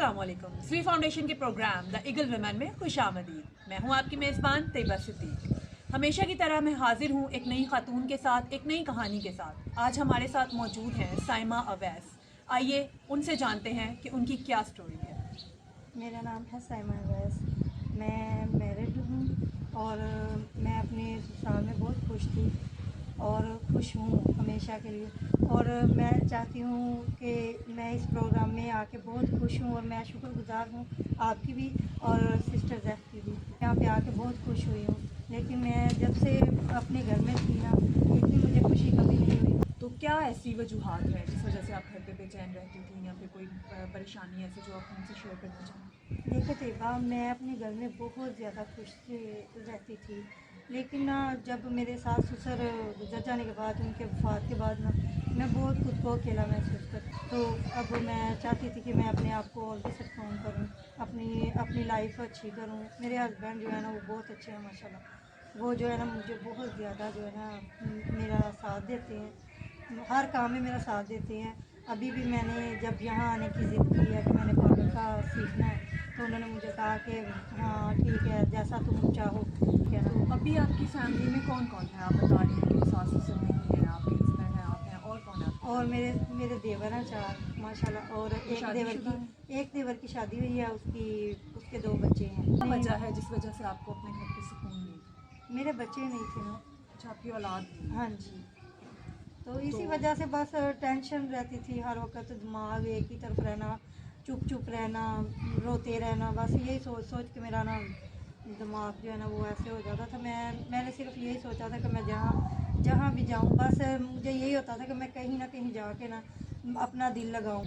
السلام علیکم. سوی فاؤنڈیشن کے پروگرام دا ایگل ویمن میں خوش آمدید. میں ہوں آپ کی میزبان طیبہ صدیق. ہمیشہ کی طرح میں حاضر ہوں ایک نئی خاتون کے ساتھ، ایک نئی کہانی کے ساتھ. آج ہمارے ساتھ موجود ہیں سائمہ اویس. آئیے ان سے جانتے ہیں کہ ان کی کیا سٹوری ہے. میرا نام ہے سائمہ اویس. میں میرڈ ہوں اور میں اپنے سسرال میں بہت خوش تھی اور خوش ہوں ہمیشہ کے لیے. اور میں چاہتی ہوں کہ میں اس پروگرام میں آ کے بہت خوش ہوں اور میں شکر گزار ہوں آپ کی بھی اور سسٹر زیف کی بھی. یہاں پہ آ کے بہت خوش ہوئی ہوں، لیکن میں جب سے اپنے گھر میں تھی نا اتنی مجھے خوشی کبھی نہیں ہوئی. تو کیا ایسی وجوہات ہے جس وجہ سے آپ گھر پہ بے چین رہتی تھیں، یا پھر کوئی پریشانی ایسے جو آپ ہم سے شیئر کرنا چاہیں؟ دیکھو طیبہ، میں اپنے گھر میں بہت زیادہ خوش رہتی تھی، لیکن نا جب میرے ساس سسر گزر جانے کے بعد، ان کے وفات کے بعد نا میں بہت خود کو اکیلا محسوس کرتی. تو اب میں چاہتی تھی کہ میں اپنے آپ کو اور بھی سٹرونگ کروں، اپنی لائف اچھی کروں. میرے ہسبینڈ جو ہے نا وہ بہت اچھے ہیں ماشاء اللہ. وہ جو ہے نا مجھے بہت زیادہ جو ہے نا میرا ساتھ دیتے ہیں، ہر کام میں میرا ساتھ دیتے ہیں. ابھی بھی میں نے جب یہاں آنے کی ضد کی ہے کہ میں نے پارلر کا سیکھنا ہے، تو انہوں نے مجھے کہا کہ ہاں ٹھیک ہے، جیسا تم چاہو. ٹھیک ہے نا. تو ابھی آپ کی فیملی میں کون کون ہے؟ آپ بتا رہی ہیں کہ ساس سسر نہیں ہیں، آپ کے ہسبینڈ ہیں، آپ ہیں، اور کون ہے آپ کی اور فیملی میں؟ میرے دیور ہیں 4 ماشاء اللہ. اور شادی شدہ ہیں؟ ایک دیور کی شادی ہوئی ہے، اس کے 2 بچے ہیں. کیا وجہ ہے جس وجہ سے آپ کو اپنے گھر پہ سکون نہیں؟ میرے بچے نہیں تھے نا. اچھا، آپ کی اولاد نہیں ہے. ہاں جی. تو اسی وجہ سے بس ٹینشن رہتی تھی ہر وقت، دماغ ایک ہی طرف رہنا، چپ رہنا، روتے رہنا. بس یہی سوچ کے میرا نا دماغ جو ہے نا وہ ایسے ہو جاتا تھا. میں نے صرف یہی سوچا تھا کہ میں جہاں بھی جاؤں، بس مجھے یہی ہوتا تھا کہ میں کہیں نہ کہیں جا کے نا اپنا دل لگاؤں.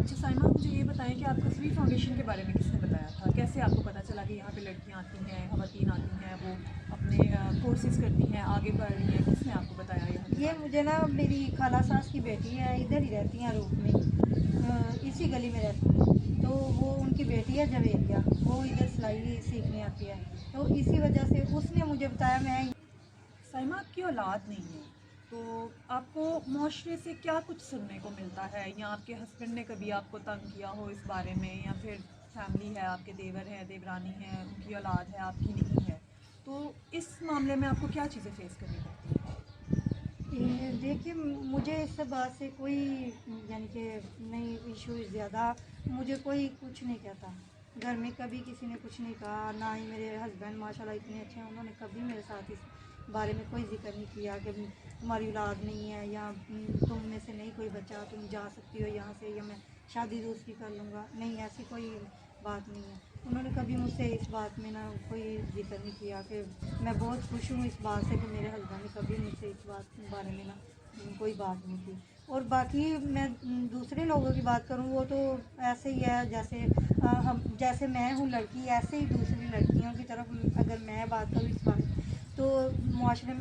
اچھا سائمہ، مجھے یہ بتائیں کہ آپ کو سوی فاؤنڈیشن کے بارے میں کس نے بتایا تھا؟ کیسے آپ کو پتہ چلا کہ یہاں پہ لڑکیاں آتی ہیں، خواتین آتی ہیں، وہ اپنے کورسز کرتی ہیں، آگے بڑھ رہی ہیں؟ کس نے آپ کو بتایا یہ مجھے نا میری خالہ ساس کی بیٹی ہے، ادھر ہی رہتی ہیں روپ میں، اسی گلی میں رہتی ہیں. تو وہ ان کی بیٹی ہے جویریہ، وہ ادھر سلائی سیکھنے آتی ہے. تو اسی وجہ سے اس نے مجھے بتایا. میں سائمہ، آپ کی اولاد نہیں ہے تو آپ کو معاشرے سے کیا کچھ سننے کو ملتا ہے؟ یا آپ کے ہسبینڈ نے کبھی آپ کو تنگ کیا ہو اس بارے میں؟ یا پھر فیملی ہے، آپ کے دیور ہیں، دیورانی ہیں، ان کی اولاد ہے، آپ کی نہیں ہے، تو اس معاملے میں آپ کو کیا چیزیں فیس کرنی پڑتی ہیں؟ دیکھیے، مجھے اس بات سے کوئی یعنی کہ نہیں ایشو زیادہ. مجھے کوئی کچھ نہیں کہتا. گھر میں کبھی کسی نے کچھ نہیں کہا، نہ ہی میرے ہسبینڈ ماشاء اللہ اتنے اچھے ہیں، انہوں نے کبھی میرے ساتھ اس بارے میں کوئی ذکر نہیں کیا کہ تمہاری اولاد نہیں ہے یا تم میں سے نہیں کوئی بچہ، تم جا سکتی ہو یہاں سے، یا میں شادی دوسری کر لوں گا. نہیں، ایسی کوئی بات نہیں ہے. انہوں نے کبھی مجھ سے اس بات میں نہ کوئی ذکر نہیں کیا. کہ میں بہت خوش ہوں اس بات سے کہ میرے ہسبینڈ نے کبھی مجھ سے اس بات بارے میں نہ کوئی بات نہیں کی. اور باقی میں دوسرے لوگوں کی بات کروں، وہ تو ایسے ہی ہے جیسے میں ہوں لڑکی، ایسے ہی دوسری لڑکیوں کی طرف اگر میں بات کروں اس بات، تو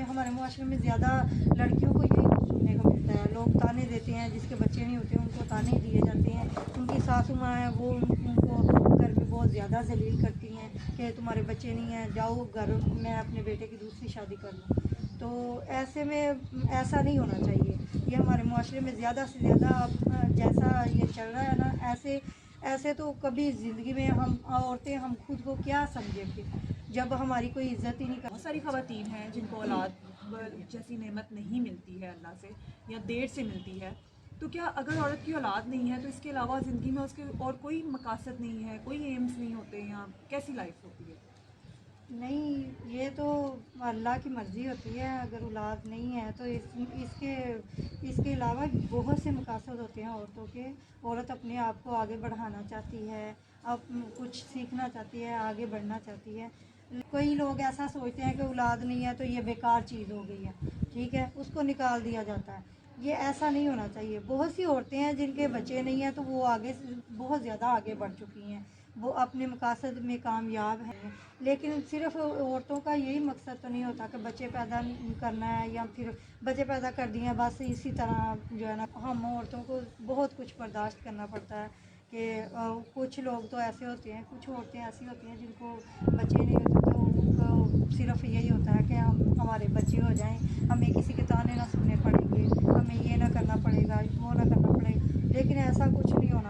ہمارے معاشرے میں زیادہ لڑکیوں کو یہی کچھ سننے کو ملتا ہے. لوگ تانے دیتے ہیں، جس کے بچے نہیں ہوتے ان کو تانے دیے جاتے ہیں. ان کی ساسو ماں ہیں، وہ ان کو گھر میں بہت زیادہ ذلیل کرتی ہیں کہ تمہارے بچے نہیں ہیں، جاؤ گھر، میں اپنے بیٹے کی دوسری شادی کر لوں. تو ایسے میں ایسا نہیں ہونا چاہیے. یہ ہمارے معاشرے میں زیادہ سے زیادہ جیسا یہ چل رہا ہے نا، ایسے تو کبھی زندگی میں ہم عورتیں ہم خود کو کیا سمجھیں گے جب ہماری کوئی عزت ہی نہیں بہت ساری خواتین ہیں جن کو اولاد جیسی نعمت نہیں ملتی ہے اللہ سے، یا دیر سے ملتی ہے. تو کیا اگر عورت کی اولاد نہیں ہے تو اس کے علاوہ زندگی میں اس کے اور کوئی مقاصد نہیں ہے، کوئی ایمز نہیں ہوتے، یا کیسی لائف ہوتی ہے؟ نہیں، یہ تو اللہ کی مرضی ہوتی ہے. اگر اولاد نہیں ہے تو اس کے علاوہ بہت سے مقاصد ہوتے ہیں عورتوں کے. عورت اپنے آپ کو آگے بڑھانا چاہتی ہے، اب کچھ سیکھنا چاہتی ہے، آگے بڑھنا چاہتی ہے. کئی لوگ ایسا سوچتے ہیں کہ اولاد نہیں ہے تو یہ بیکار چیز ہو گئی ہے، ٹھیک ہے، اس کو نکال دیا جاتا ہے. یہ ایسا نہیں ہونا چاہیے. بہت سی عورتیں ہیں جن کے بچے نہیں ہیں تو وہ آگے بہت زیادہ آگے بڑھ چکی ہیں، وہ اپنے مقاصد میں کامیاب ہیں. لیکن صرف عورتوں کا یہی مقصد تو نہیں ہوتا کہ بچے پیدا کرنا ہے، یا پھر بچے پیدا کر دیے ہیں بس اسی طرح جو ہے نا. ہم عورتوں کو بہت کچھ برداشت کرنا پڑتا ہے. کہ کچھ لوگ تو ایسے ہوتے ہیں، کچھ عورتیں ایسی ہوتی ہیں جن کو بچے نہیں ہوتے تو ان کو صرف یہی ہوتا ہے کہ ہمارے بچے ہو جائیں، ہمیں کسی کے تانے نہ سننے پڑیں گے، ہمیں یہ نہ کرنا پڑے گا، وہ نہ کرنا پڑے گا. لیکن ایسا کچھ نہیں ہونا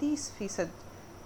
30%